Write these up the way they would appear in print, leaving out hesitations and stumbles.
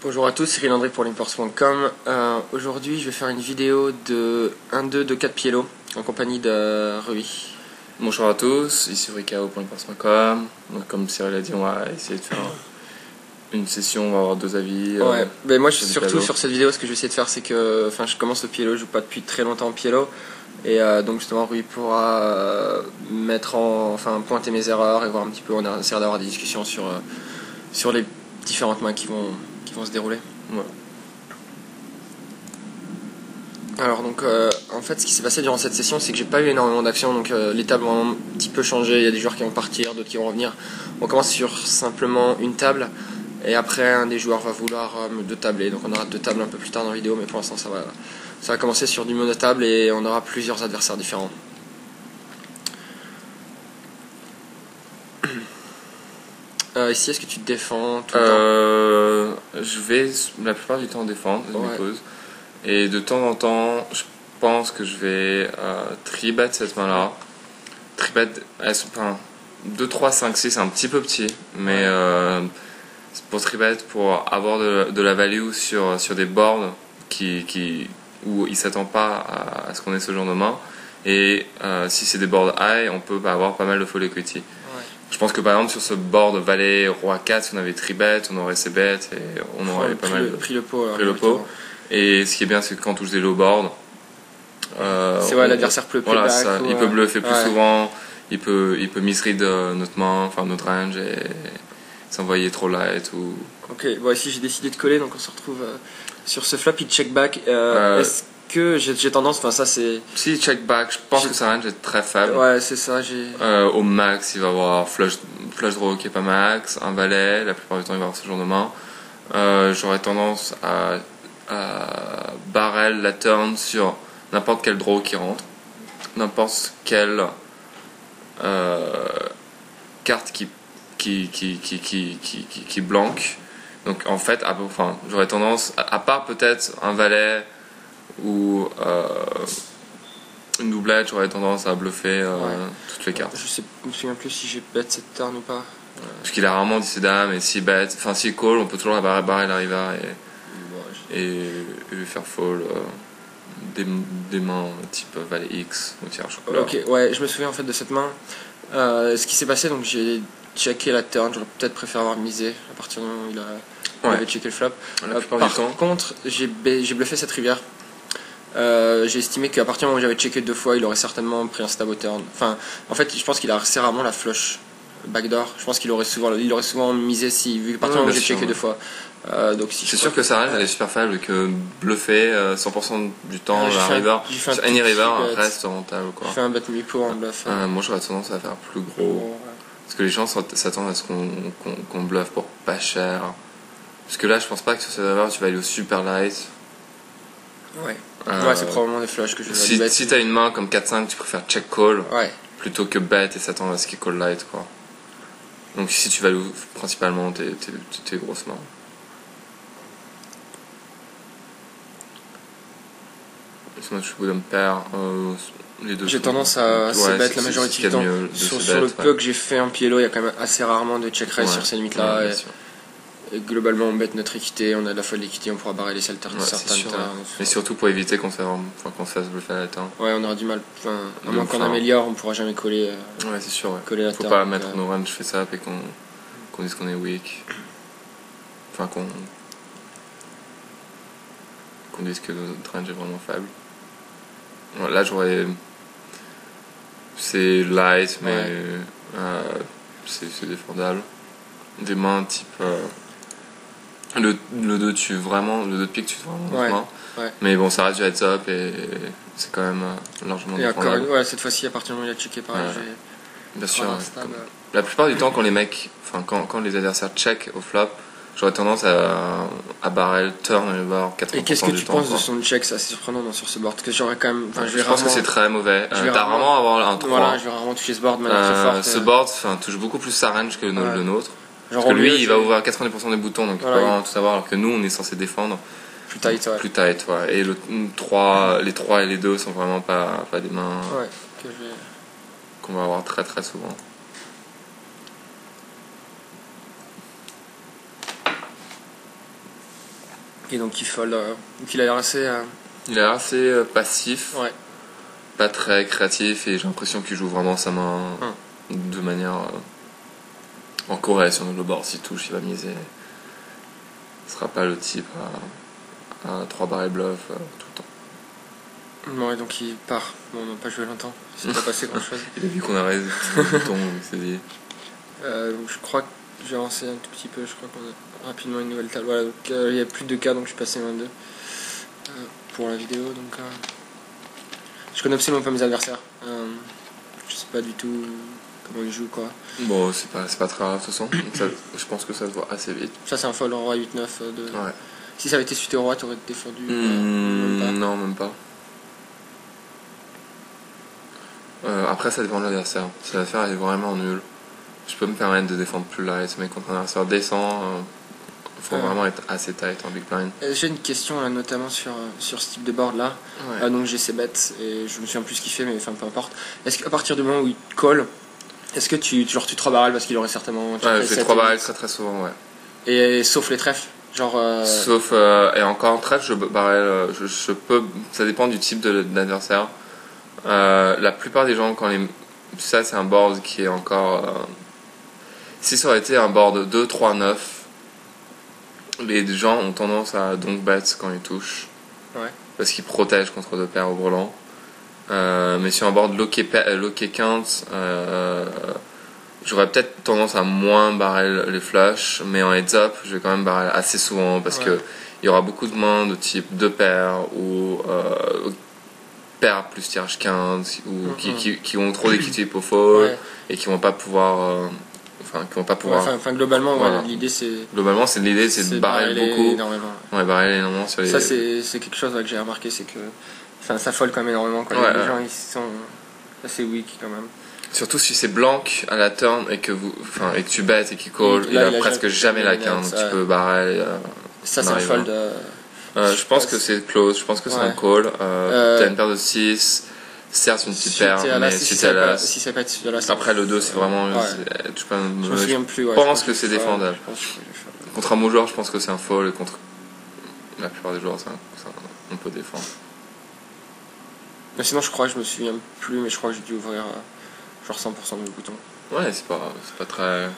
Bonjour à tous, c'est Cyril André pour l'imports.com. Aujourd'hui je vais faire une vidéo de 1-2 de 4 pieds lots en compagnie de Rui. Bonjour à tous, ici Ricao pour l'imports.com. Comme Cyril a dit, on va essayer de faire une session, on va avoir deux avis. Ouais, mais moi surtout sur cette vidéo, ce que je vais essayer de faire, c'est que je commence le pied lot, je joue pas depuis très longtemps en pied lot. Et donc justement Rui pourra pointer mes erreurs et voir un petit peu, on essaiera d'avoir des discussions sur les différentes mains qui vont se dérouler. Ouais. Alors donc en fait ce qui s'est passé durant cette session, c'est que j'ai pas eu énormément d'actions, donc les tables ont un petit peu changé, il y a des joueurs qui vont partir, d'autres qui vont revenir. On commence sur simplement une table et après un des joueurs va vouloir deux tabler, donc on aura deux tables un peu plus tard dans la vidéo, mais pour l'instant ça va commencer sur du monotable et on aura plusieurs adversaires différents. Ici, est-ce que tu te défends tout le temps? Je vais la plupart du temps défendre, je Ouais. pose. Et de temps en temps, je pense que je vais tribet cette main-là. Tribet, elles sont pas 2, 3, 5, 6, c'est un petit peu petit. Mais pour tribet, pour avoir de la value sur des boards où il s'attend pas à ce qu'on ait ce genre de main. Et si c'est des boards high, on peut avoir pas mal de full equity. Je pense que par exemple sur ce board valet roi 4, si on avait tribet, on aurait ses bêtes et on aurait pas mal pris le pot. pris le pot. Et ce qui est bien, c'est que quand on touche des low boards, c'est vrai, l'adversaire peut voilà, playback. il peut bluffer plus souvent, il peut misread notre main, enfin notre range et s'envoyer trop light ou. Ok, bon ici j'ai décidé de coller, donc on se retrouve sur ce flop, il check back. Est-ce que j'ai tendance, ça c'est... Si check back, je pense que sa range est très faible. Ouais, c'est ça, au max, il va avoir flush draw qui est pas max, un valet, la plupart du temps il va avoir ce genre de main. J'aurais tendance à barrel la turn sur n'importe quel draw qui rentre, n'importe quelle carte qui blanque. Donc en fait, j'aurais tendance, à part peut-être un valet ou une doublette, j'aurais tendance à bluffer toutes les cartes. Je me souviens plus si j'ai bet cette turn ou pas. Parce qu'il a rarement 10 dames et s'il bet, s'il call, on peut toujours barrer la river et lui faire fall des mains type valet X ou tirage au couleur. Ok, ouais, je me souviens en fait de cette main. Ce qui s'est passé, donc j'ai checké la turn, j'aurais peut-être préféré avoir misé à partir du moment où il avait checké le flop. Par contre, j'ai bluffé cette rivière. J'ai estimé qu'à partir du moment où j'avais checké deux fois, il aurait certainement pris un stab au turn. En fait, je pense qu'il a assez rarement la flush backdoor. Je pense qu'il aurait souvent misé vu qu'à partir du moment où j'ai checké deux fois. C'est sûr que sa range elle est super faible et que bluffer 100% du temps la river, any river reste rentable quoi. Je fais un bet mi-pot en bluff. Moi j'aurais tendance à faire plus gros. Parce que les gens s'attendent à ce qu'on bluffe pour pas cher. Parce que là je pense pas que sur cette river tu vas aller au super light. Ouais, c'est probablement des flushs que je vais si t'as une main comme 4-5, tu préfères check call plutôt que bet et s'attendre à ce qu'il call light quoi. Donc ici tu values principalement tes grosses mains. Moi je suis good pair, les deux. J'ai tendance à se bet la majorité du temps. Sur le peu que j'ai fait en pied low, il y a quand même assez rarement de check raise sur ces limites là. Et globalement on bet notre équité, on a de la fois de l'équité, on pourra barrer les certaines turns. Mais surtout pour éviter qu'on se fasse bluffer à la turn. Ouais, on aura du mal. À moins qu'on améliore, on pourra jamais coller. Ouais, c'est sûr. Coller la turn. Faut pas mettre nos ranges face up et qu'on dise qu'on est weak. Enfin qu'on dise que notre range est vraiment faible. Là j'aurais. C'est light, mais c'est défendable. Des mains type. Le 2 tue vraiment, le 2 de pique tue vraiment mais bon, ça reste du heads up et c'est quand même largement défendable. Cette fois-ci, à partir du moment où il a checké pareil, bien sûr. La plupart du temps, quand les mecs, quand les adversaires check au flop, j'aurais tendance à barrel turn et river 80% du temps. Et qu'est-ce que tu penses de son check? C'est assez surprenant sur ce board. Parce que j'aurais quand même. Je pense que c'est très mauvais. T'as rarement avoir un 3. Voilà, je vais rarement toucher ce board de manière très forte. Ce board touche beaucoup plus sa range que le nôtre. Parce que lui, il va ouvrir 90% des boutons, donc il peut vraiment tout savoir, alors que nous, on est censé défendre plus tight. Et les 3 et les 2 sont vraiment pas des mains qu'on va avoir très très souvent. Et donc il fold. Donc il a l'air assez. Il a l'air assez passif. Ouais. Pas très créatif et j'ai l'impression qu'il joue vraiment sa main de manière en corrélation avec le board. S'il touche, il va miser. Ce sera pas le type à 3 barrels bluff tout le temps. Bon, et donc il part. Bon, on n'a pas joué longtemps. Il s'est pas passé grand chose. Il a vu qu'on a raison le bouton, il s'est dit. Donc je crois que j'ai avancé un tout petit peu. Je crois qu'on a rapidement une nouvelle table. Voilà, donc il y a plus de cas, donc je suis passé 22 pour la vidéo. Donc je connais absolument pas mes adversaires. Je sais pas du tout comment ils jouent, quoi. Bon, c'est pas très grave de toute façon. Je pense que ça se voit assez vite. Ça, c'est un fold en roi 8-9. Ouais. Si ça avait été suité au roi, t'aurais défendu non, même pas. Après, ça dépend de l'adversaire. Si l'adversaire est vraiment nul, je peux me permettre de défendre plus light, mais contre un adversaire décent, faut vraiment être assez tight en big blind. J'ai une question là, notamment sur ce type de board là. Ouais. Donc j'ai ces bêtes et je me souviens plus ce qu'il fait, mais enfin peu importe. Est-ce qu'à partir du moment où il call, est-ce que tu 3 barrels parce qu'il aurait certainement. Ouais, je fais 3 barrels très souvent, ouais. Et sauf les trèfles, genre. Sauf et encore en trèfle, je peux. Ça dépend du type d'adversaire. La plupart des gens, ça c'est un board qui est encore. Si ça aurait été un board 2, 3, 9, les gens ont tendance à donc bet quand ils touchent. Ouais. Parce qu'ils protègent contre 2 paires au brelan. Mais sur un board locké quinte, j'aurais peut-être tendance à moins barrel les flushs, mais en heads up, je vais quand même barrel assez souvent parce que il y aura beaucoup de mains de type 2 paires ou paires plus tirage quinte ou qui ont trop d'équilibre au fold et qui vont pas pouvoir. Enfin, globalement, voilà. l'idée c'est. Globalement, l'idée c'est de barrel beaucoup. Énormément. Ouais, barrel énormément sur les. Ça, c'est quelque chose que j'ai remarqué, c'est que. Enfin, ça fold quand même énormément. Quoi. Les gens, ils sont assez weak quand même. Surtout si c'est blanc à la turn et que tu bets et qu'il call, il a presque jamais la quinte, donc tu peux barrel. Ça, c'est un fold. Je pense que c'est close, je pense que c'est un call. T'as une paire de 6. Certes, une petite paire, mais si c'est à si ça peut être de l'as. Après, le 2, c'est vraiment. Je me souviens plus. Je pense que c'est défendable. Contre un bon joueur, je pense que c'est un fold, et contre la plupart des joueurs, on peut défendre. Mais sinon, je crois que je me souviens plus, mais je crois que j'ai dû ouvrir genre 100% de mes boutons. Ouais, c'est pas très.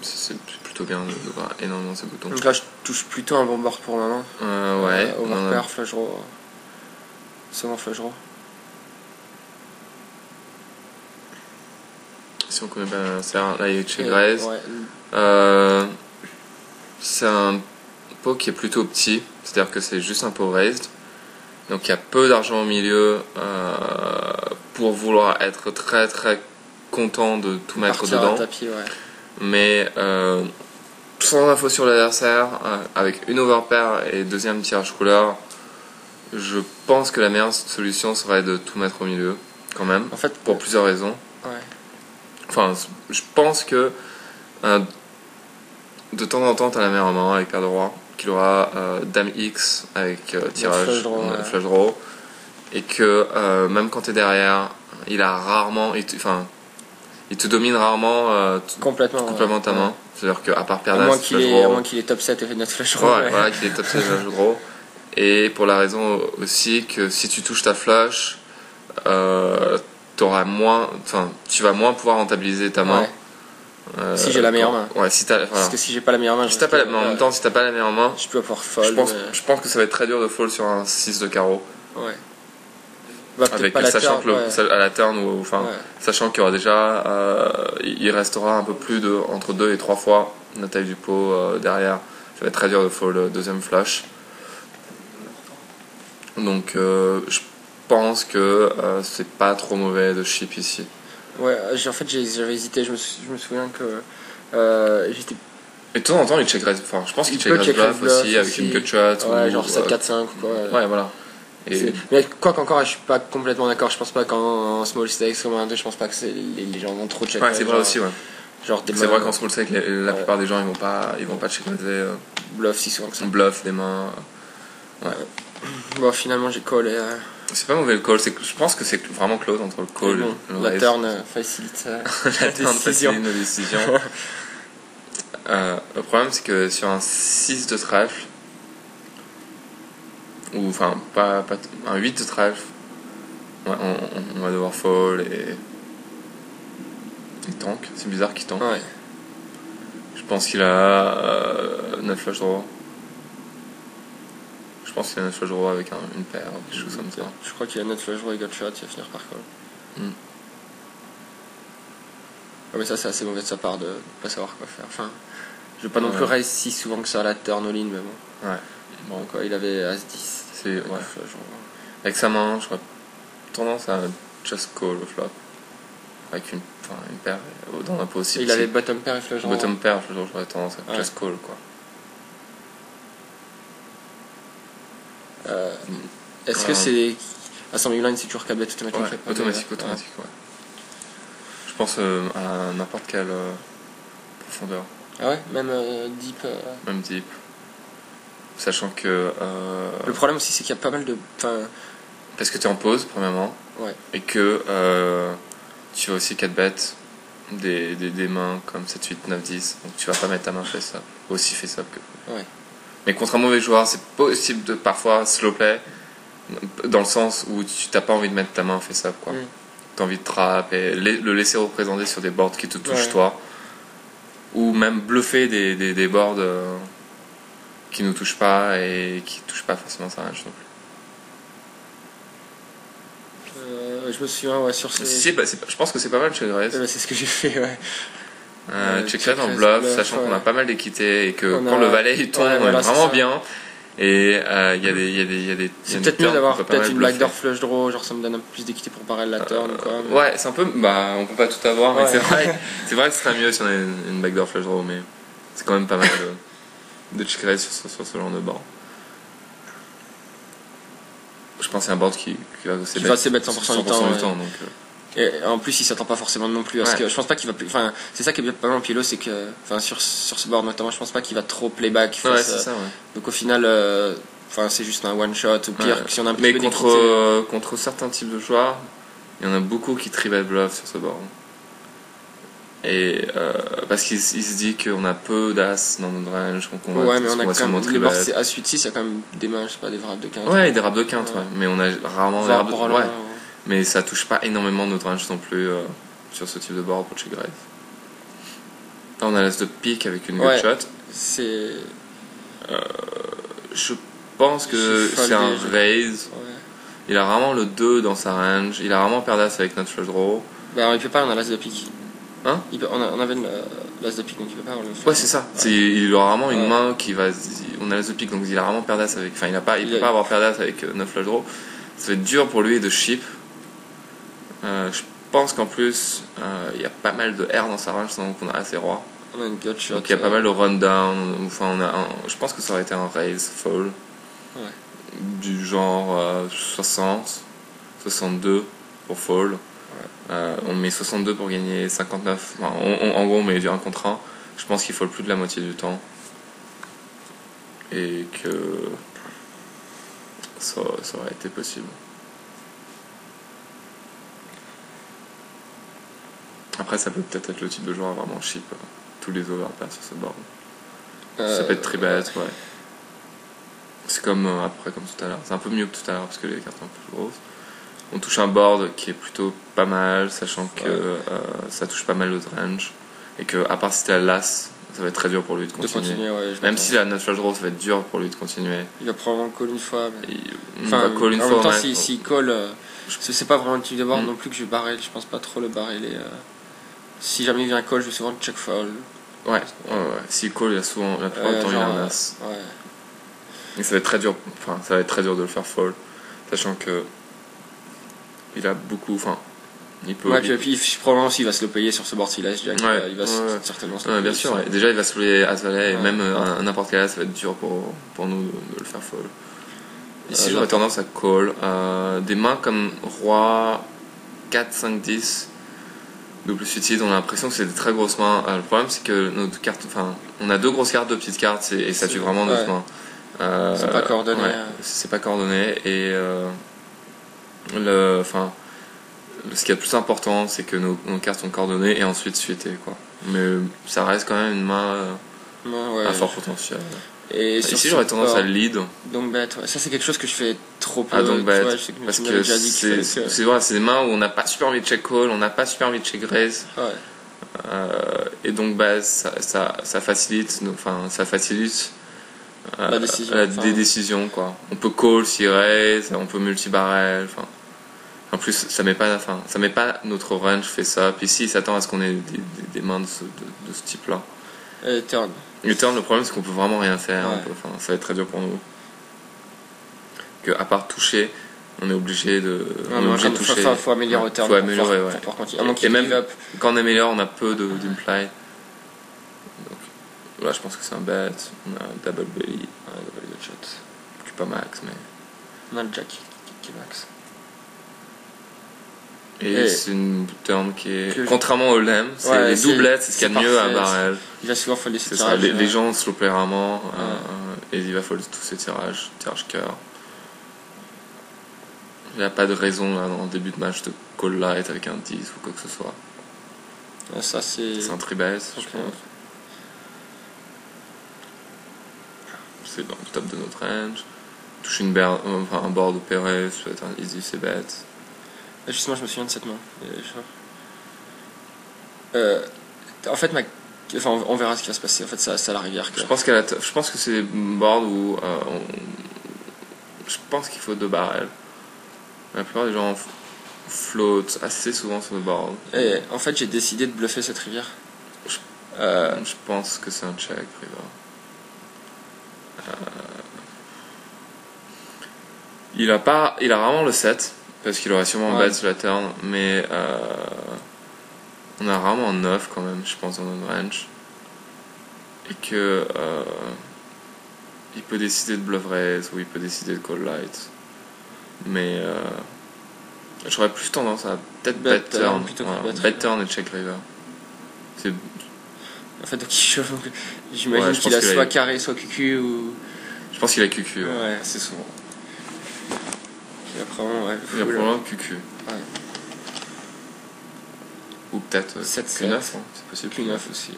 C'est plutôt bien d'ouvrir énormément ces boutons. Donc là, je touche plutôt un bon board pour le moment. Ouais. Overpair, flush draw. Souvent flush draw. Si on connaît bien l'adversaire, là il est check raise. C'est un pot qui est plutôt petit, c'est-à-dire que c'est juste un pot raised. Donc il y a peu d'argent au milieu pour vouloir être très très content de tout mettre dedans. Tapis, mais sans info sur l'adversaire, avec une overpair et deuxième tirage couleur, je pense que la meilleure solution serait de tout mettre au milieu, quand même, en fait, pour plusieurs raisons. Ouais. Enfin, je pense que de temps en temps, tu as la meilleure main avec paire de roi, qu'il aura Dame X avec tirage flush draw, et que même quand tu es derrière, il a rarement. Il te domine rarement complètement ta main. C'est-à-dire qu'à part paire d'as, à moins qu'il est top 7 et fait notre flush draw. Ouais, voilà, qu'il est top 7 et flush draw. Et pour la raison aussi que si tu touches ta flush, tu vas moins pouvoir rentabiliser ta main. Si j'ai la meilleure main. Ouais, parce que si j'ai pas la meilleure main, en même temps, si t'as pas la meilleure main, je peux pouvoir fold. Je pense que ça va être très dur de fold sur un 6 de carreau. Ouais. Sachant que à la turn, sachant qu'il y aura déjà, il restera un peu plus entre 2 et 3 fois la taille du pot derrière. Ça va être très dur de fold deuxième flush. Donc je pense que c'est pas trop mauvais de chip ici. Ouais, en fait j'avais hésité, je me souviens que j'étais. Et de temps en temps il check raise, je pense qu'il check raise bluff aussi avec une cut shot. Ouais, genre 7-4-5 ou quoi. Ouais, voilà. Mais quoi qu'encore, je suis pas complètement d'accord. Je pense pas qu'en small stakes comme un 2, je pense pas que les gens vont trop check. Ouais, c'est vrai aussi, ouais. C'est vrai qu'en small stakes, la plupart des gens ils vont pas check raise. Bluff si souvent que ça. Bluff des mains. Ouais. Bon, finalement j'ai call et. C'est pas mauvais le call, je pense que c'est vraiment close entre le call et le raise. La turn facilite la décision. Le problème c'est que sur un 6 de trèfle, Ou enfin, pas un 8 de trèfle. Ouais, on va devoir fold et tank. C'est bizarre qu'il tank. Ouais. Je pense qu'il a 9 flush draw. Je pense qu'il a 9 flush draw avec une paire, quelque chose comme ça. Je crois qu'il a 9 flush draw et gut shot, il va finir par call. Ouais, mais ça, c'est assez mauvais de sa part de pas savoir quoi faire. Enfin, je vais pas non plus raise si souvent que ça à la turn all-in, mais bon. Ouais. Bon, quoi, il avait As-10. Ouais. Avec sa main, j'aurais tendance à just call au flop. Avec une paire dans un pot aussi. Il avait bottom pair et flush draw. Bottom pair, j'aurais tendance à just call, quoi. Est-ce que c'est. À 100 000 line, c'est toujours câblé automatique? Ouais, automatique, ouais. Je pense à n'importe quelle profondeur. Ah ouais, même deep. Même deep. Sachant que. Le problème aussi, c'est qu'il y a pas mal de. Parce que tu es en pause, premièrement. Ouais. Et que tu vas aussi 4 bêtes des mains comme 7, 8, 9, 10. Donc tu vas pas mettre ta main face up. Aussi face up que. Ouais. Mais contre un mauvais joueur, c'est possible de parfois slow play. Dans le sens où tu n'as pas envie de mettre ta main face up, quoi. Tu as envie de trap et le laisser représenter sur des boards qui te touchent toi. Ou même bluffer des boards qui nous touchent pas et qui touchent pas forcément sa range non plus. Je me souviens, sur ces. Je pense que c'est pas mal check raise. C'est ce que j'ai fait, ouais. Check raise en bluff, sachant qu'on a pas mal d'équité et que quand le valet il tombe, on est vraiment bien. Et il y a des c'est peut-être mieux d'avoir peut-être une backdoor flush draw, genre ça me donne un peu plus d'équité pour barrer la turn ou quoi. Mais... Ouais, c'est un peu. On peut pas tout avoir, mais c'est vrai que ce serait mieux si on avait une backdoor flush draw, mais c'est quand même pas mal de check raise sur ce genre de board. Je pense que c'est un board qui va assez bête 100% du temps. Donc, et en plus, il s'attend pas forcément non plus à ce que. Je pense pas qu'il va. Enfin, c'est ça qui est bien pas mal en Pielo, c'est que. Enfin, sur ce board notamment, je pense pas qu'il va trop playback. Ouais, c'est ça, ouais. Donc au final, c'est juste un one shot ou pire. Si on a un mais contre certains types de joueurs, il y en a beaucoup qui tribal bluff sur ce board. Et parce qu'il se dit qu'on a peu d'as dans notre range, donc on va mais on a quand même les boards c'est as 8 6, il y a quand même des mains, je sais pas, des wraps de quinte. Ouais, des wraps de quinte, mais on a rarement des wraps de quinte. Mais ça touche pas énormément notre range non plus sur ce type de board pour check raise. Là, on a l'as de pique avec une gut shot. C'est. Je pense que c'est un raise. Ouais. Il a vraiment le 2 dans sa range. Il a vraiment paire d'as avec notre flush draw. Bah, il peut pas, on a l'as de pique. Hein? On avait l'as de pique, donc il peut pas. Ouais, c'est ça. Ouais. Il aura vraiment une main qui va. On a l'as de pique, donc il a vraiment paire d'as avec. Enfin, il peut pas avoir paire d'as avec 9 flush draw. Ça va être dur pour lui de chip. Je pense qu'en plus, il y a pas mal de R dans sa range, donc on a assez roi. On a une gut shot. Donc il y a pas mal de rundown. Enfin, je pense que ça aurait été un raise fold. Ouais. Du genre 60, 62 pour fold. Ouais. On met 62 pour gagner 59. Enfin, en gros, on met du 1 contre 1. Je pense qu'il fold plus de la moitié du temps. Et que ça aurait été possible. Après, ça peut peut-être être le type de joueur vraiment cheap. Tous les overpairs sur ce board. Ça peut être très bête, ouais. C'est comme après, comme tout à l'heure. C'est un peu mieux que tout à l'heure parce que les cartes sont un peu plus grosses. On touche un board qui est plutôt pas mal, sachant que ça touche pas mal l'autre range. Et que, à part si t'es à l'as, ça va être très dur pour lui de continuer. Même si la 9 flush draw, ça va être dur pour lui de continuer. Il va probablement call une fois. Mais... il va call une fois. En même temps, s'il call, c'est pas vraiment le type de board non plus que je vais barrer. Je pense pas trop le barrer. Si jamais il vient call, je vais souvent check foul. Ouais. S'il call, il y a souvent, la plupart du temps, il y a un as. Ouais. Et ça va être très dur. Enfin, ça va être très dur de le faire fold, sachant que il a beaucoup. Enfin, il peut. Ouais, puis probablement s'il va se le payer sur ce board s'il a jack, il va certainement se le payer. Bien sûr. Ouais. Déjà, il va se payer as valet et même n'importe quel as, ça va être dur pour nous de le faire fold. Ici, j'aurais tendance à call des mains comme roi 4, 5, 10. Double suicide, on a l'impression que c'est des très grosses mains. Le problème, c'est que notre carte, on a 2 grosses cartes, 2 petites cartes, et ça tue vraiment notre main. C'est pas coordonné. C'est pas coordonné, et ce qui est le plus important, c'est que nos cartes sont coordonnées et ensuite suitées, quoi. Mais ça reste quand même une main à fort potentiel. Et ici j'aurais tendance à le lead. Donc bête, ouais. Ça c'est quelque chose que je fais trop peu. Donc bête, je sais que parce que c'est vrai, c'est des mains où on n'a pas super envie de check call, on n'a pas super envie de check raise. Et donc ça facilite, des décisions quoi. On peut call s'il raise, on peut multi-barrel, en plus ça met pas notre range fait ça, puis ici il s'attend à ce qu'on ait des mains de ce type là. Turn. Le turn, le problème c'est qu'on peut vraiment rien faire, ça va être très dur pour nous. Que à part toucher, on est obligé de toucher. Faut améliorer au turn. Faut améliorer, pour et même quand on améliore, on a peu d'imply. Donc là, je pense que c'est un bet. On a un double belly, double gut shot. Qui est pas max, mais. On a le jack qui est max. Et c'est une turn qui est. Contrairement au lem, les doublets, c'est ce qu'il y a de mieux à barrel. Il va souvent folder ses tirages. Les gens se loupent rarement, et il va folder tous ses tirages cœur. Il n'y a pas de raison là, en début de match de call light avec un 10 ou quoi que ce soit. Ça c'est un tribet, je pense. C'est dans le top de notre range. Toucher un board opéré, ça peut être un easy, c'est bête. Justement, je me souviens de cette main. En fait, on verra ce qui va se passer. En fait, c'est à la rivière. Je pense que c'est une board où je pense qu'il faut 2 barrels. La plupart des gens flottent assez souvent sur le board. Et en fait, j'ai décidé de bluffer cette rivière. Je pense que c'est un check, river. Il a rarement le 7, parce qu'il aurait sûrement bet sur la turn, mais on a rarement un 9 quand même, je pense, dans notre range. Et que il peut décider de bluff raise ou il peut décider de call light. Mais j'aurais plus tendance à peut-être bet turn. Bet turn et check river. En fait, donc j'imagine qu'il a soit carré, soit QQ ou. Je pense qu'il a QQ. Ouais, c'est souvent. Il a probablement QQ. Ouais. Ou peut-être Q9, c'est possible. Q9 aussi, ouais.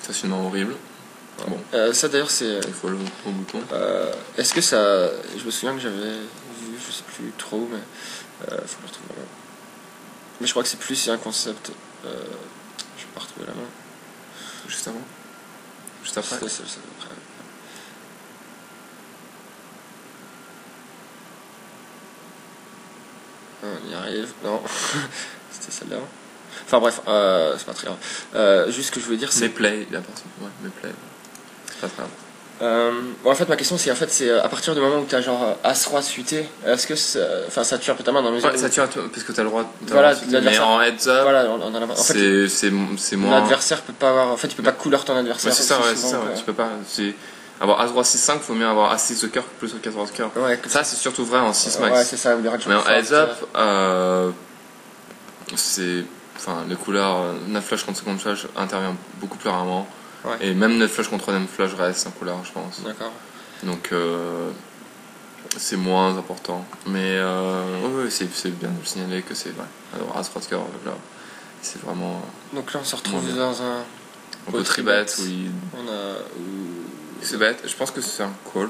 Ça c'est une main horrible. Bon. Ça d'ailleurs c'est. Il faut le bouton. Est-ce que ça. Je me souviens que j'avais vu, je sais plus trop, mais. Faut que je retrouve la main. Mais je crois que c'est un concept. Je vais pas retrouver la main. Juste avant. Juste après. C'est après. On y arrive. Non. C'était celle-là. Enfin bref, c'est pas très grave. Juste ce que je voulais dire, c'est. Méplay, il appartient. Ouais, méplay. C'est pas très grave. En fait, ma question c'est à partir du moment où tu as genre As-Roi suité, est-ce que ça tue un peu ta main dans la mesure où... ça tue un peu, parce que tu as le droit de. Voilà, mais en heads up, voilà, en fait, c'est moins. L'adversaire peut pas avoir. En fait, tu peux pas couleur ton adversaire. Ouais, c'est ça, tu peux pas. Avoir As-Roi 6-5, faut mieux avoir As-6 de cœur que plus de 14 de cœur. Ouais, ça, c'est surtout vrai en 6 max. Ouais, c'est ça, mais en heads up, c'est. Enfin, les couleurs 9 flush contre second flush intervient beaucoup plus rarement. Ouais. Et même 9 flush contre 3ème flush reste un couleur, je pense. D'accord. Donc, c'est moins important. Mais, ouais, c'est bien de le signaler que c'est vrai. Alors, As-Roi de cœur, là, c'est vraiment. Donc là, on se retrouve dans un. On peut tribet c'est bête, je pense que c'est un call.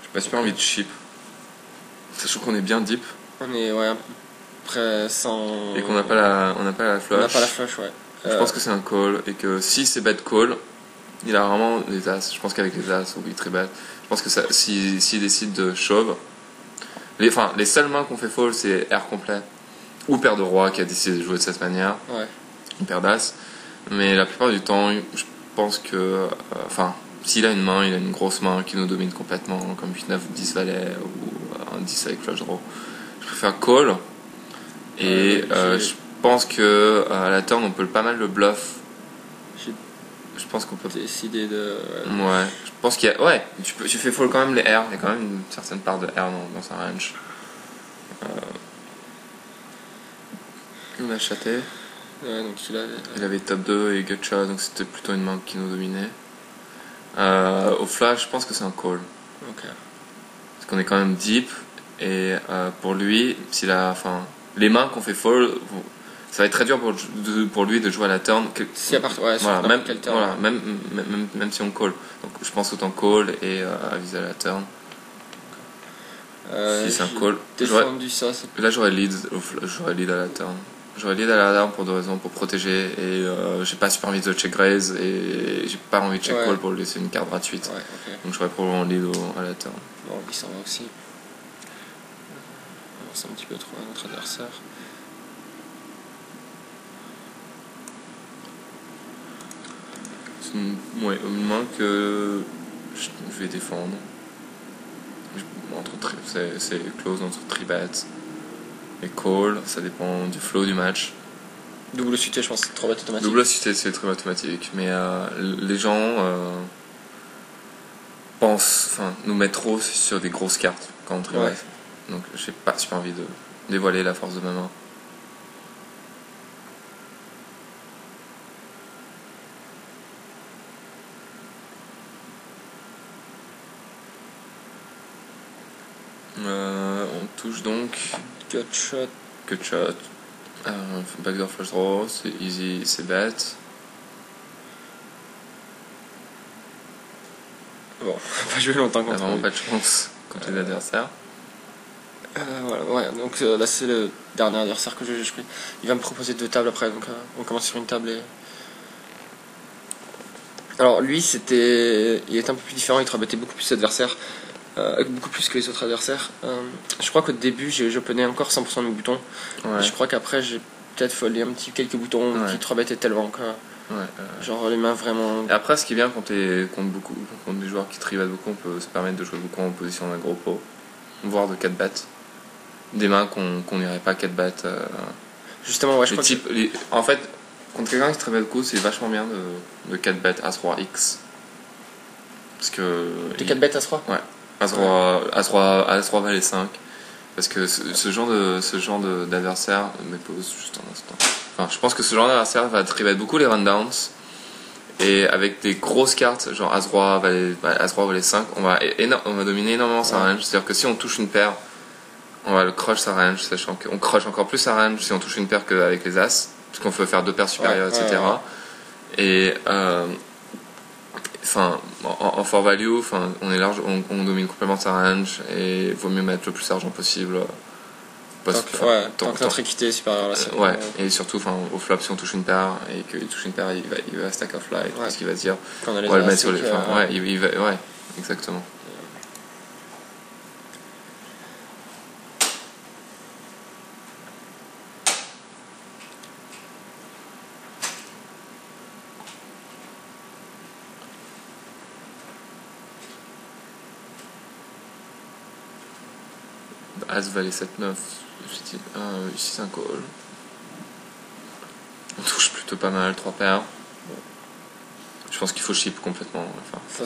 J'ai pas super envie de chip. Sachant qu'on est bien deep. On est près sans. Et qu'on n'a pas la flush. On n'a pas la flush, ouais. Je pense que c'est un call et que si c'est bet call, il a vraiment les as. Je pense qu'avec les as, ou il tribet. Je pense que s'il décide de shove, les seules mains qu'on fait fold, c'est air complet ou paire de roi qui a décidé de jouer de cette manière. Ouais. Une paire d'as. Mais la plupart du temps, je pense que. S'il a une main, il a une grosse main qui nous domine complètement, comme 8-9, 10 valet ou un 10 avec flush draw. Je préfère call. Et je pense que à la turn, on peut pas mal le bluff. Je pense qu'on peut décider de. Ouais, je pense qu'il y a. Ouais, tu fais fold quand même les R. Il y a quand même une certaine part de R dans sa range. On a chaté. Ouais, donc il avait top 2 et gutshot, donc c'était plutôt une main qui nous dominait. Au flash, je pense que c'est un call. Ok. Parce qu'on est quand même deep et pour lui, les mains qu'on fait fold, ça va être très dur pour lui de jouer à la turn. Si à part, ouais, voilà, même si on call. Donc je pense autant call et aviser à la turn. Si c'est un call. Là j'aurais lead à la turn. J'aurais lead à la turn pour 2 raisons, pour protéger et j'ai pas super envie de check raise et j'ai pas envie de check call pour lui laisser une carte gratuite. Ouais, okay. Donc j'aurais probablement lead à la turn. Bon, lui s'en va aussi. C'est un petit peu trop à notre adversaire. C'est une main que je vais défendre. C'est close entre 3-bet et call, ça dépend du flow du match. Double suité, je pense, c'est 3-bet automatique. Double suité, c'est 3-bet automatique, mais les gens nous mettent trop sur des grosses cartes quand on 3-bet. Donc j'ai pas super envie de dévoiler la force de ma main. On touche donc cut shot, backdoor flush draw, c'est easy, c'est bet. Bon, on va pas jouer longtemps contre lui. Vraiment pas de chance contre les adversaires. Voilà, ouais, donc là c'est le dernier adversaire que j'ai pris. Il va me proposer 2 tables après, donc on commence sur une table et... Alors lui il était un peu plus différent, il travaillait beaucoup plus ses adversaires, beaucoup plus que les autres adversaires. Je crois qu'au début j'openais encore 100% de mes boutons. Ouais. Je crois qu'après j'ai peut-être foldé quelques boutons qui 3-bettaient tellement que... genre les mains vraiment... Et après ce qui est bien quand t'es contre des joueurs qui 3-bet beaucoup, on peut se permettre de jouer beaucoup en position d'un gros pot, voire de 4-bet. Des mains qu'on n'irait pas 4-bet. Justement, ouais, je crois en fait, contre quelqu'un qui 3-bet beaucoup, c'est vachement bien de 4-bet As-Roi-X. Parce que... De 4-bet As-Roi ? Ouais. As-Roi, Valet 5. Parce que ce genre d'adversaire me pose juste un instant. Enfin, je pense que ce genre d'adversaire va 3-bet beaucoup les rundowns. Et avec des grosses cartes, genre As-Roi, Valet 5, on va dominer énormément sa range. C'est-à-dire que si on touche une paire, on va le crush sa range, sachant qu'on crush encore plus sa range si on touche une paire qu'avec les As, parce qu'on peut faire 2 paires supérieures, etc. Et en for value, on est large, on domine complètement sa range et il vaut mieux mettre le plus d'argent possible. Tant que notre équité est supérieure à la sienne. Et surtout au flop, si on touche une paire et qu'il touche une paire, il va stack off light, parce qu'il va se dire on va le mettre sur les. Exactement. As, Valet 7-9, ici c'est un call. On touche plutôt pas mal, 3 paires. Je pense qu'il faut chip complètement. Je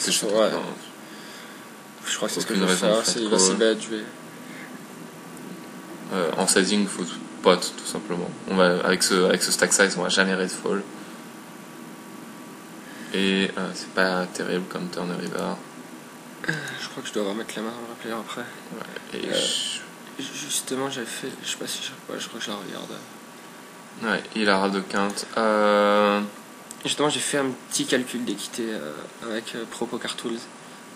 crois que c'est ce que je vais faire. Il va si bet, je vais... en sizing, il faut pot, tout simplement. Avec ce stack size, on va jamais raise fall. Et c'est pas terrible comme turn river. Je crois que je dois avoir mettre la main dans le rappeler après. Justement, j'avais fait. Je sais pas si je crois que je la regarde. Ouais, il a ras de quinte. Justement, j'ai fait un petit calcul d'équité avec Pro Poker Tools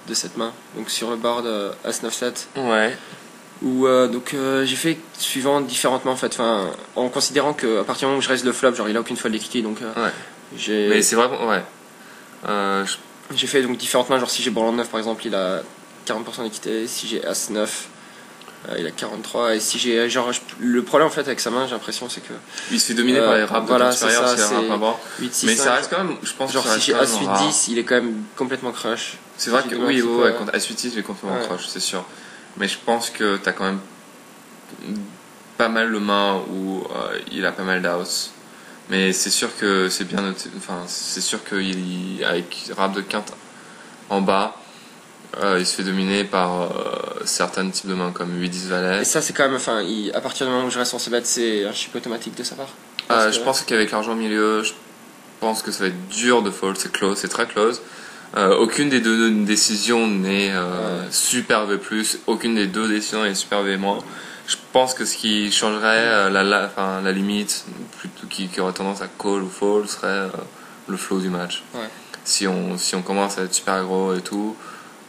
de cette main. Donc sur le board As-9-7. Ouais. Où j'ai fait suivant différemment en fait. En considérant qu'à partir du moment où je reste le flop, genre il a aucune fold d'équité. Donc Mais c'est vraiment. Ouais. J'ai fait donc différentes mains. Genre si j'ai Bourland 9 par exemple, il a 40% d'équité. Si j'ai As-9. Il a 43 et si j'ai le problème en fait avec sa main, j'ai l'impression c'est que il se fait dominer par les raps de supérieur, mais ça reste quand même, je pense, genre si j'ai As-8-10 il est quand même complètement crush. C'est vrai que quand As-8-10 il est complètement crush, c'est sûr, mais je pense que t'as quand même pas mal de mains où il a pas mal d'outs, mais c'est sûr que c'est bien noté, c'est sûr qu'avec rap de quinte en bas il se fait dominer par certains types de mains comme 8-10 Valet. Et ça c'est quand même, à partir du moment où je reste en c-bet, c'est un chip automatique de sa part. Je pense qu'avec l'argent au milieu, je pense que ça va être dur de fold, c'est close, c'est très close. Aucune des deux décisions n'est super V+, aucune des deux décisions n'est super V-. Je pense que ce qui changerait la limite, plutôt qui aurait tendance à call ou fall, serait le flow du match. Ouais. Si on commence à être super gros et tout,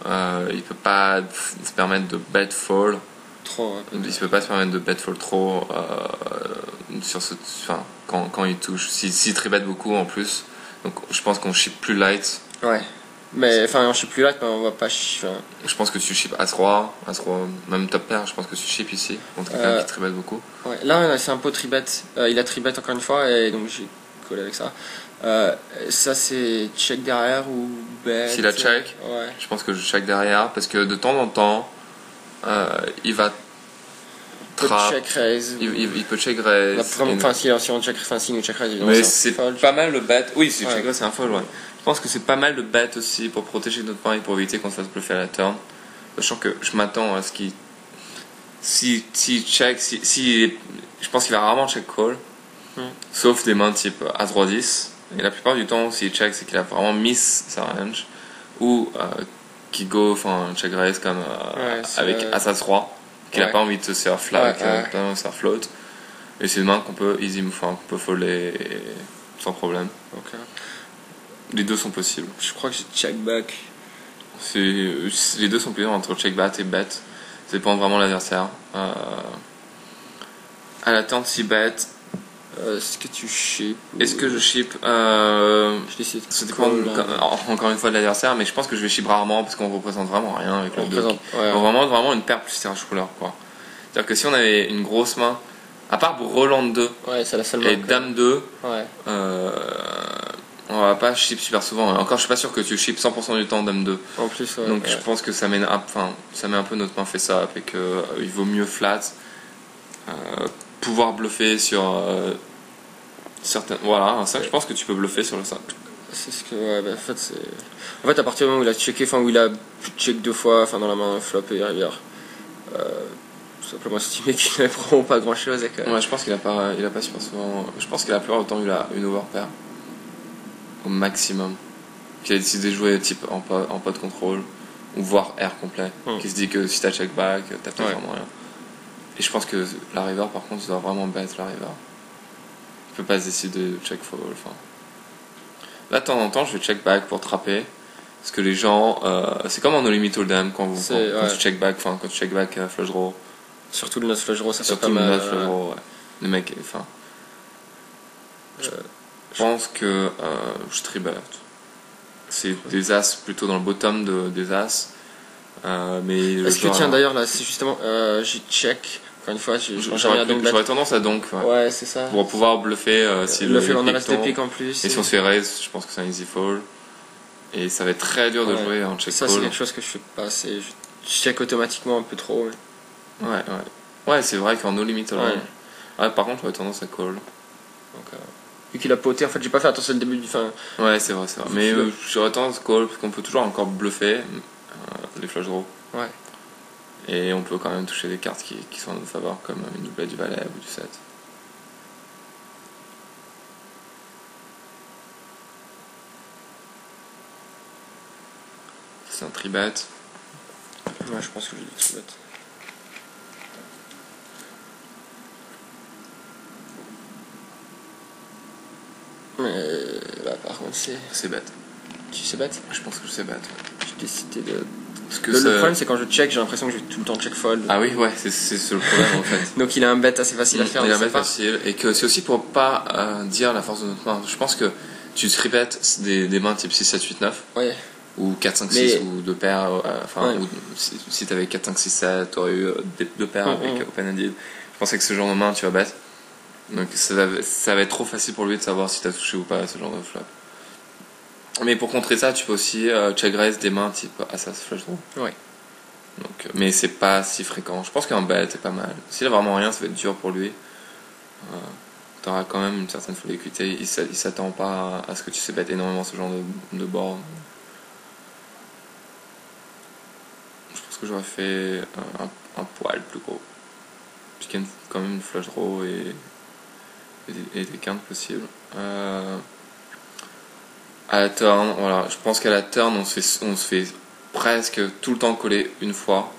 il peut pas se permettre de bet fall. Trop. Il peut pas se permettre de bet fall trop sur quand il touche. S'il tribet beaucoup en plus, donc je pense qu'on chip plus light. Ouais. Mais enfin, je suis plus là, on va pas. Je pense que tu chip As-Roi, même top pair, je pense que tu chip ici, contre quelqu'un qui tribet beaucoup. Ouais, là c'est un peu tribet. Il a tribet encore une fois, et donc j'ai collé avec ça. Ça c'est check derrière ou bet. S'il a check, ouais. Je pense que je check derrière, parce que de temps en temps, il va check raise. Il peut check raise. Enfin, si on check fancy ou check raise, mais c'est pas mal le bet. Oui, si check raise, c'est un fold, ouais. Je pense que c'est pas mal de bet aussi pour protéger notre pari, pour éviter qu'on se fasse bluffer à la turn. Sachant que je m'attends à ce qu'il. Si check, je pense qu'il va rarement check call. Sauf des mains type As-Roi-10. Et la plupart du temps, s'il check, c'est qu'il a vraiment miss sa range. Ou qu'il go, enfin, check raise comme avec As-Roi. Qu'il a pas envie de se faire flag, se faire float. Et c'est une main qu'on peut qu'on peut folder sans problème. Okay. Les deux sont possibles. Je crois que j'ai check back. Les deux sont possibles entre check bat et bet. Ça dépend vraiment de l'adversaire. À la turn, si bet. Est-ce que tu ship Est-ce que je ship Je décide. Ça dépend encore une fois de l'adversaire, mais je pense que je vais ship rarement parce qu'on représente vraiment rien avec le 2. Vraiment une paire plus tirage couleur, quoi. C'est-à-dire que si on avait une grosse main, à part pour Roland 2 c'est la seule main et Dame 2, ouais. On va pas ship super souvent. Encore, je suis pas sûr que tu ship 100% du temps Dame 2. En plus, donc je pense que ça met un peu notre main face up et que il vaut mieux flat. Pouvoir bluffer sur certaines. Voilà, ça je pense que tu peux bluffer sur le 5. C'est ce que. En fait, à partir du moment où il a checké, où il a check 2 fois, dans la main flop et rivière, tout simplement estimé qu'il n'avait vraiment pas grand chose. Ouais, je pense qu'il a pas super souvent. Je pense qu'il a la plupart du temps eu une overpair au maximum. Qu'il a décidé de jouer type en pot contrôle ou voire air complet. Qui se dit que si t'as check back, t'as peut-être vraiment rien. Et je pense que la river, par contre, tu dois vraiment bet la river. Tu peux pas se décider de check fold. Là, de temps en temps, je vais check back pour trapper. Parce que les gens. C'est comme en no limit hold'em quand tu check back, quand tu check back flush draw. Surtout le 9 flush draw, ça fait pas mal. Surtout le 9 flush draw, ouais. Les mecs, je pense que je tribet. C'est des as plutôt dans le bottom des as. Mais est-ce que tiens d'ailleurs là c'est justement j'ai check encore une fois j'aurais tendance à donc ouais c'est ça pour pouvoir bluffer si le fait on a la step pick en plus et si on se fait raise je pense que c'est un easy fall et ça va être très dur de jouer en check ça call. C'est quelque chose que je fais pas je check automatiquement un peu trop ouais c'est vrai qu'en no limit par contre j'aurais tendance à call donc vu qu'il a poté en fait j'ai pas fait attention au début du ouais c'est vrai mais j'aurais tendance à call parce qu'on peut toujours encore bluffer les flush draws. Ouais. Et on peut quand même toucher des cartes qui sont en notre faveur, comme une doublette du valet ou du 7. C'est un tribet. Ouais, je pense que j'ai des tribet. Mais là, par contre, c'est bête. Tu sais bête? Je pense que je sais bête. J'ai décidé de. Le problème c'est quand je check, j'ai l'impression que je vais tout le temps check fold. Ah oui, ouais, c'est le problème en fait. Donc il a un bet assez facile à faire. Il a un bet facile et que c'est aussi pour pas dire la force de notre main. Je pense que tu tribet des mains type 6, 7, 8, 9. Ouais. Ou 4, 5, 6 ou 2 paires. Ou si t'avais 4, 5, 6, 7, t'aurais eu 2 paires avec open-ended. Je pensais que ce genre de main tu vas bet. Donc ça va être trop facile pour lui de savoir si t'as touché ou pas ce genre de flop. Mais pour contrer ça, tu peux aussi check raise des mains type Assas flush draw. Ouais. Donc, mais c'est pas si fréquent. Je pense qu'un bet est pas mal. S'il a vraiment rien, ça va être dur pour lui. T'auras quand même une certaine folie équité. Il s'attend pas à ce que tu sais bet énormément ce genre de board. Je pense que j'aurais fait un poil plus gros. Puisqu'il y a quand même une flush draw et des quintes possibles. À la turn, voilà, je pense qu'à la turn on se fait presque tout le temps coller une fois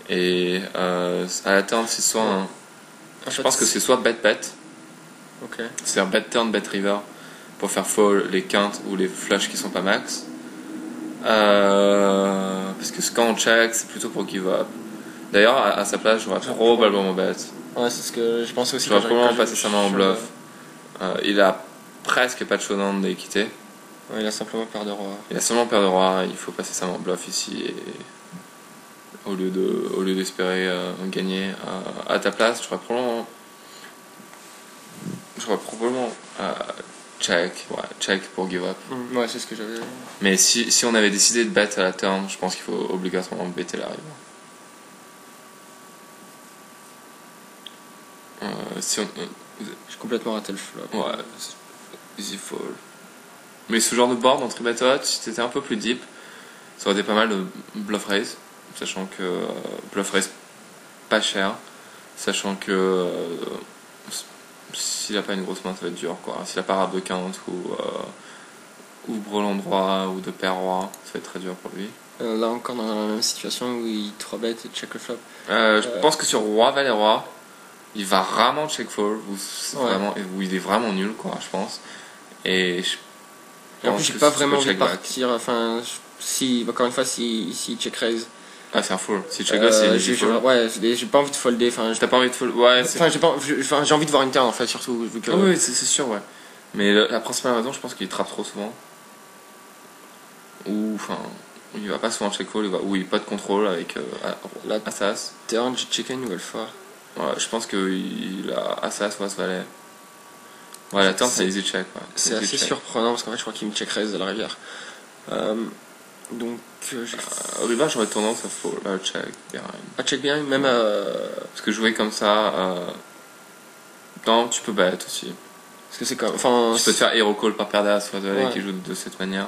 Et à la turn, c'est soit un. Je pense que c'est soit bet. Ok. C'est-à-dire bet turn, bet river pour faire fall les quintes ou les flushs qui sont pas max. Parce que quand on check, c'est plutôt pour give up. D'ailleurs, à sa place, j'aurais probablement bet. Ouais, c'est ce que je pense aussi. J'aurais probablement passé sa main en bluff. Il a presque pas de showdown d'équité. Ouais, il a simplement paire de roi. Il a seulement paire de roi, il faut passer sa main en bluff ici. Et au lieu d'espérer gagner à ta place, j'aurais probablement check pour give up. Ouais, c'est ce que j'avais. Mais si on avait décidé de bet à la turn, je pense qu'il faut obligatoirement better la river. Si on, J'ai complètement raté le flop. ouais, easy fall. Mais ce genre de board en 3-bet hot, si t'étais un peu plus deep, ça aurait été pas mal de bluff raise, sachant que bluff raise pas cher, sachant que s'il a pas une grosse main, ça va être dur quoi. S'il a pas rab de quinte ou brelan droit ou de paire roi, ça va être très dur pour lui. Là encore dans la même situation où il 3-bet et check le flop. Je pense que sur roi valet roi, il va rarement check fold où il est vraiment nul quoi, je pense. Et en plus, j'ai pas vraiment envie de partir. Enfin, encore une fois, si check raise. Ah, c'est un fold. Si check raise, c'est easy fold. Ouais, j'ai pas envie de folder. T'as pas envie de fold? Ouais, j'ai envie de voir une turn en fait, surtout. Vu que... oui, c'est sûr, ouais. Mais la principale raison, je pense qu'il trappe trop souvent. Ou, il va pas souvent check fold, ou il pas de contrôle avec Assas. Turn, j'ai checké une nouvelle fois. Ouais, je pense qu'il a Assas ou As-Valet. Ouais, la turn, c'est easy check. Ouais. C'est assez surprenant parce qu'en fait, je crois qu'il me check raise de la rivière. Donc, river, j'aurais tendance à fold, check behind. À check behind, même parce que jouer comme ça. Non, tu peux bet aussi. Parce que c'est comme. Tu peux te faire hero call par paire d'as, ouais. Qui joue de cette manière.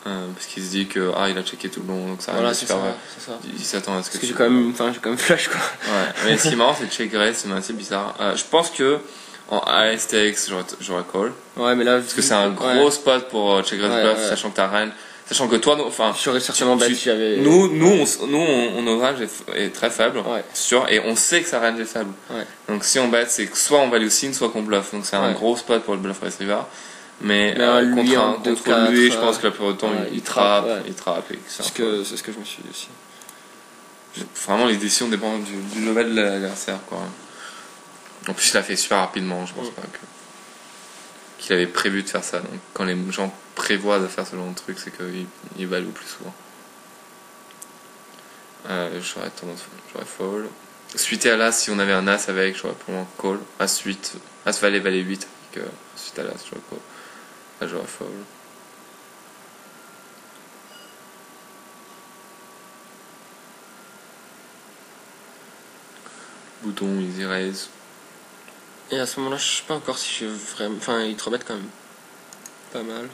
Parce qu'il se dit que il a checké tout le long, donc ça voilà, c'est ça. Il s'attend à ce que parce que j'ai quand même flash quoi. Ouais, mais ce qui est marrant, c'est check raise, c'est assez bizarre. Je pense que en ASTX, j'aurais call. Ouais, mais là. Parce que c'est un gros spot pour check raise bluff, sachant que t'as reine. Sachant que toi, j'aurais certainement bet si j'avais. Nous, nos range est très faible, sûr, et on sait que sa range est faible. Ouais. Donc si on bet, c'est que soit on value sin, soit qu'on bluff. Donc c'est un gros spot pour le bluff raise river. Mais contre lui, je pense que la plupart du temps, il trappe. C'est ce que je me suis dit aussi. Vraiment, les décisions dépendent du level de l'adversaire, quoi. En plus, il l'a fait super rapidement, je pense pas qu'il avait prévu de faire ça. Donc quand les gens prévoient de faire ce genre de truc, c'est qu'ils valuent plus souvent. J'aurais fold. Suite à l'as, si on avait un as avec, j'aurais probablement call. As valet 8 avec suite à l'as, j'aurais call. Là, j'aurais fold. Bouton, easy raise. Et à ce moment-là, je sais pas encore si je vraiment. Enfin, il te rebête quand même pas mal.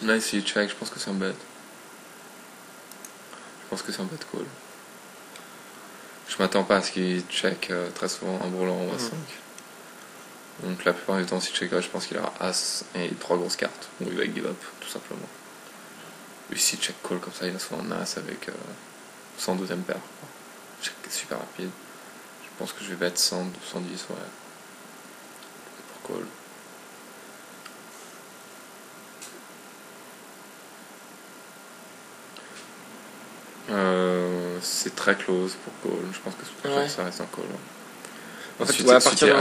Là, ici, check, je pense que c'est un bet. Je pense que c'est un bet call. Je m'attends pas à ce qu'il check très souvent un brelan en A5. Donc la plupart du temps, si check, je pense qu'il aura As et 3 grosses cartes. Ou il va give up, tout simplement. Ici, check call comme ça, il a souvent un As avec 100 deuxième paire. Check super rapide. Je pense que je vais bet 100, 110, ouais. Pour call. C'est très close pour call. Je pense que ça reste un call. En fait, à partir du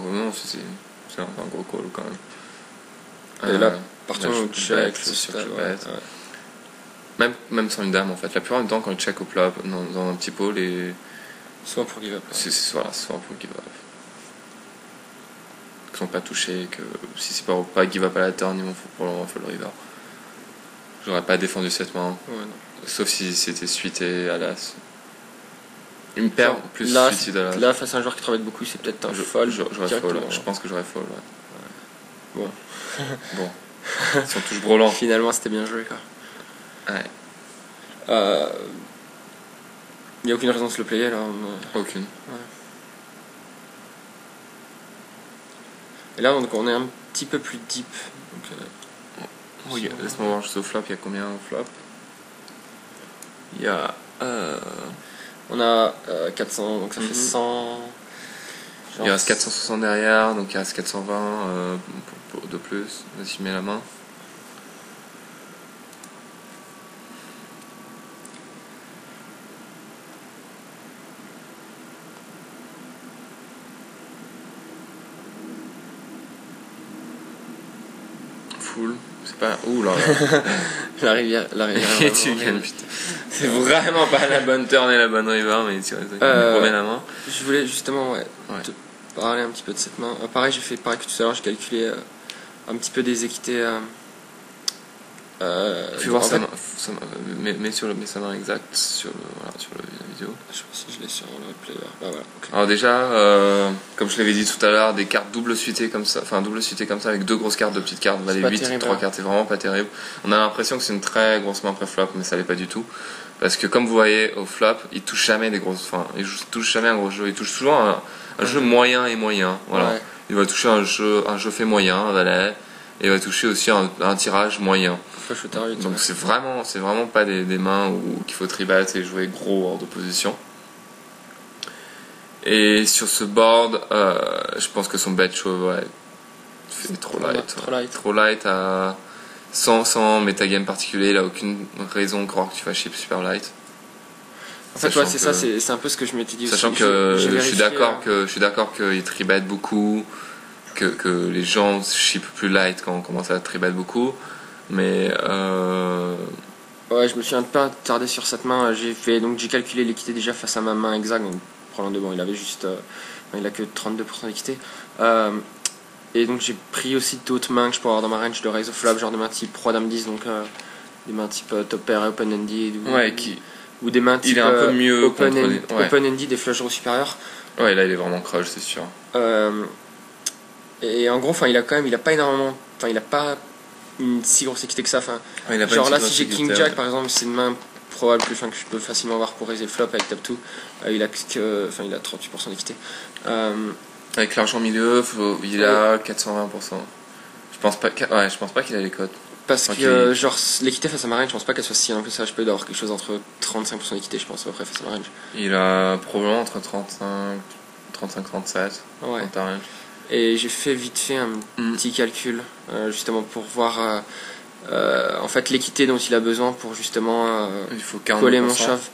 moment où c'est un gros call quand même. Et là, partir du moment où check, c'est sûr que je bet. Même sans une dame, en fait. La plupart du temps, quand il check au flop, dans un petit pot, souvent pour give up. Souvent pour give up. Ils sont pas touchés, que si c'est pas give up à la turn, ils vont pour le river. J'aurais pas défendu cette main. Ouais, non. Sauf si c'était suité à l'as. Une paire plus suité à l'as. Là, face à un joueur qui travaille beaucoup, c'est peut-être un fold. J'aurais fold. Je pense que j'aurais fold. Ouais. Bon. Si on touche brelan. Finalement, c'était bien joué, quoi. Ouais. Il n'y a aucune raison de se le player, là. Aucune. Ouais. Et là, on est un petit peu plus deep. Donc, Oui, laisse-moi voir juste au flop, il y a combien au flop? Il y a... On a 400, donc ça fait 100... Il reste 460 derrière, donc il reste 420 de plus. Vas-y, je mets la main. Full. C'est pas... Ouh là là. La rivière. Et tu gagnes, putain. C'est vraiment pas la bonne turn et la bonne river, mais tu remets la main. Je voulais justement te parler un petit peu de cette main. Pareil, j'ai fait pareil que tout à l'heure, j'ai calculé un petit peu des équités. Fais voir sa main, mets sa main exacte sur la vidéo. Je sais pas si je l'ai sur le player. Ah, voilà, okay. Alors déjà, comme je l'avais dit tout à l'heure, des cartes double suitées comme ça, avec 2 grosses cartes, 2 petites cartes, valet 8, 3 cartes, c'est vraiment pas terrible. On a l'impression que c'est une très grosse main pré-flop, mais ça l'est pas du tout. Parce que comme vous voyez, au flop, il touche jamais des grosses, il touche jamais un gros jeu, il touche toujours un jeu moyen et moyen. Voilà. Ouais. Il va toucher un jeu fait moyen, un valet, et il va toucher aussi un tirage moyen. Donc c'est vraiment pas des mains où qu'il faut tribal et jouer gros hors d'opposition. Et sur ce board, je pense que son bet show fait trop light à sans metagame particulier. Il a aucune raison de croire que tu vas chip super light. En fait, ouais, c'est un peu ce que je m'étais dit. Sachant que je suis d'accord qu'il tribet beaucoup, que les gens chip plus light quand on commence à tribet beaucoup. Mais ouais, je me suis un peu attardé sur cette main. J'ai calculé l'équité déjà face à ma main exacte. Donc probablement de bon, il avait juste il a que 32% d'équité. Et donc j'ai pris aussi d'autres mains que je peux avoir dans ma range de raise of flop, genre des mains type Roi Dame 10, donc des mains type top pair et open ended ou des mains type il est un peu mieux open ended des flush draws supérieurs. Ouais, là il est vraiment crush, c'est sûr. Et en gros, il a pas énormément, il a pas une si grosse équité que ça. Genre là, si j'ai King Jack par exemple, c'est une main probable que je peux facilement avoir pour raiser flop avec Tap 2. Il a 38% d'équité. Avec l'argent milieu, il a 420%. Je pense pas qu'il a les codes. Parce que genre l'équité face à ma range, je pense pas qu'elle soit si simple que ça. Je peux avoir quelque chose entre 35% d'équité, je pense, à peu près face à ma range. Il a probablement entre 35-37 ouais. Dans ta range. Et j'ai fait vite fait un petit calcul justement pour voir en fait l'équité dont il a besoin pour justement il faut coller mon shove.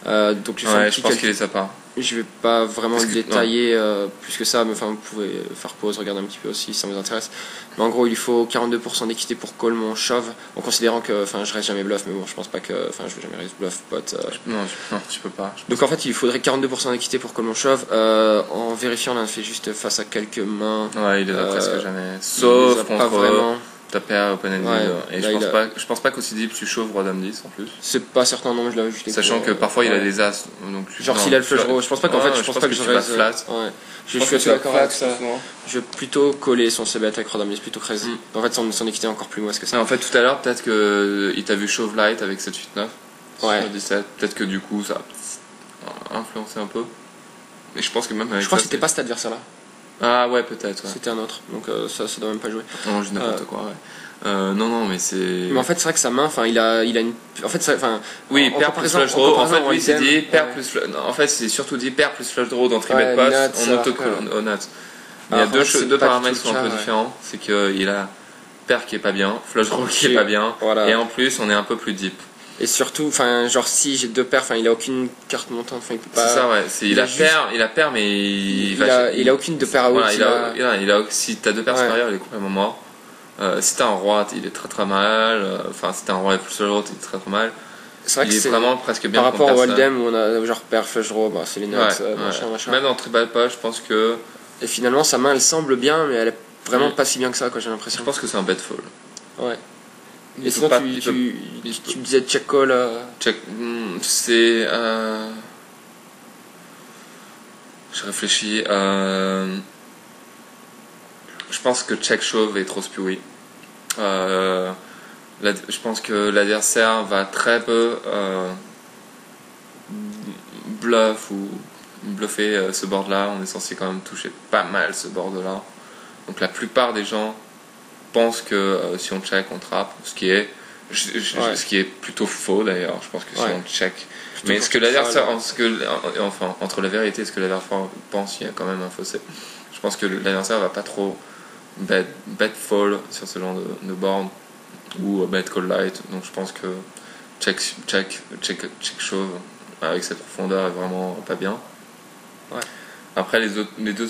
Donc j'ai fait un petit je pense qu'il est à part. Je vais pas vraiment le détailler plus que ça, mais vous pouvez faire pause, regarder un petit peu aussi si ça vous intéresse. Mais en gros, il faut 42% d'équité pour call mon shove, en considérant que je reste jamais bluff, mais bon, je pense pas que je vais jamais reste bluff pot. Non, tu peux pas. Donc en fait, il faudrait 42% d'équité pour call mon shove. En vérifiant, on a fait juste face à quelques mains. Ouais, il les a presque jamais. Sauf contre pas vraiment. Taper à open ended. Et je pense pas qu'aussi deep tu chauves Roi Dame 10 en plus. C'est pas certain, non, mais je l'avais juste. Sachant que parfois il a des as. Donc, genre s'il a le flush draw, je pense pas qu'en fait, je pense pas que je raise flat. Ouais. Je suis assez d'accord avec ça. Je vais plutôt coller son CB avec Roi Dame 10 plutôt crazy. En fait, son équité est encore plus mauvaise que ça. En fait, tout à l'heure, peut-être qu'il t'a vu chauve light avec 7-8-9. Ouais. 17. Peut-être que du coup, ça a influencé un peu. Mais je pense que même avec je crois que c'était pas cet adversaire là. Ah ouais, peut-être. Ouais. C'était un autre, donc ça doit même pas jouer. Non, je n'importe quoi. Ouais. Non, mais c'est. Mais en fait, c'est vrai que sa main, il a une. En fait, oui, pair plus flush draw. En fait, lui, c'est dit pair plus. En fait, c'est surtout dit pair plus flush draw dans tribet post en autocolonne. Il y a deux paramètres qui sont un peu différents. C'est qu'il a pair qui est pas bien, flush draw qui est pas bien, et en plus, on est un peu plus deep. Et surtout, genre si j'ai deux paires, il a aucune carte montante, il peut pas. C'est ça, ouais. Il a paire, mais il a aucune de paire à haut. Si t'as deux paires supérieures, il est complètement mort. Si t'as un roi, il est très très mal. Si t'as un roi et flush draw, il est très très mal. C'est vrai il est vraiment presque bien. Par rapport au Waldem où on a genre paire flush draw, c'est les notes, machin. Même dans tribal pas, je pense que. Et finalement, sa main elle semble bien, mais elle est vraiment pas si bien que ça, j'ai l'impression. Je pense que c'est un bet fold. Ouais. Et sinon, tu me disais check call. Check. C'est. Je réfléchis. Je pense que check shove est trop spewy. Je pense que l'adversaire va très peu bluff ou bluffer ce board là. On est censé quand même toucher pas mal ce board là. Donc la plupart des gens pense que si on check, on trappe, ce qui est plutôt faux d'ailleurs. Je pense que si on check, mais ce que l'adversaire, enfin entre la vérité et ce que l'adversaire pense, il y a quand même un fossé. Je pense que l'adversaire va pas trop bet fold sur ce genre de board ou bet call light, donc je pense que check shove avec cette profondeur est vraiment pas bien. Après les deux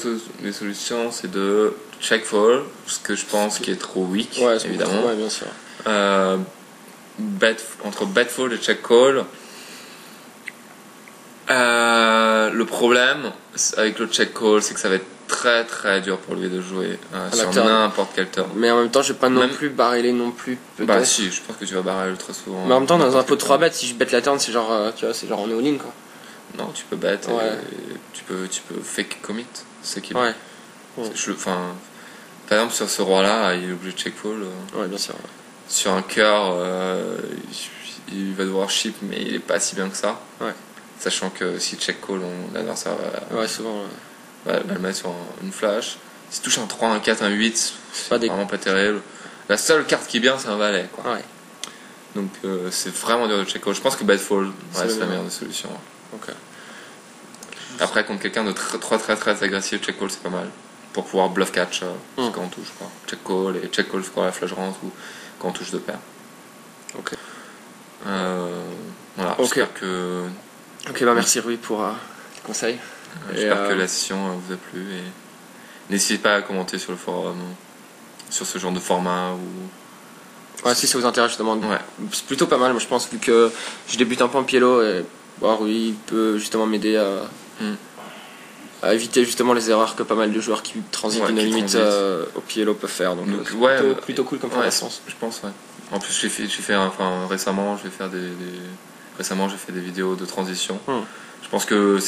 solutions, c'est de check fold, ce que je pense qui est trop weak, évidemment. Bien sûr. Entre bet fold et check call, le problème avec le check call, c'est que ça va être très très dur pour lui de jouer sur n'importe quel turn. Mais en même temps, je vais pas non plus barreler non plus. Bah si, je pense que tu vas barreler très souvent. Mais en même temps, dans un pot de 3 bêtes, si je bet la turn, c'est genre, tu vois, c'est genre on est all-in quoi. Non, tu peux bet, et tu peux fake commit, c'est qui. Par exemple, sur ce roi-là, il est obligé de check fold. Ouais, bien sûr. Sur un cœur, il va devoir chip, mais il est pas si bien que ça. Ouais. Sachant que si check call, l'adversaire va le mettre sur une flash. Si touche un 3, un 4, un 8, c'est vraiment pas terrible. La seule carte qui est bien, c'est un valet, quoi. Ouais. Donc c'est vraiment dur de check call. Je pense que bet fold reste la meilleure des solutions. Okay. Après, contre quelqu'un de très agressif, check call c'est pas mal. Pour pouvoir bluff catch quand on touche, quoi. Check call quand la flash rentre ou quand on touche de paire. Ok. Voilà, j'espère que. Ok, bah merci Rui pour tes conseils. J'espère que la session vous a plu et n'hésitez pas à commenter sur le forum sur ce genre de format ou. Ouais, si ça vous intéresse justement. C'est plutôt pas mal, moi je pense, vu que je débute un peu en pielo et Rui peut justement m'aider à éviter justement les erreurs que pas mal de joueurs qui transitent une limite au pielo peuvent faire. Donc plutôt cool comme formation. Je pense, En plus, j'ai fait récemment, récemment j'ai fait des vidéos de transition. Je pense que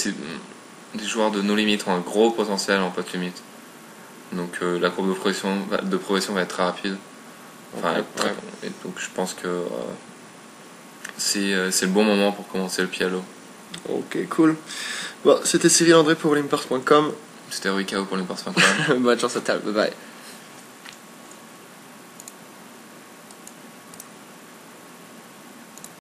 les joueurs de no limit ont un gros potentiel en pot limit. Donc la courbe de progression va être très rapide. Et donc je pense que c'est le bon moment pour commencer le piano. Ok, cool. Bon, c'était Cyril André pour Olympers.com. C'était Rui Kao pour Olympers.com. Bonne chance à table, bye bye.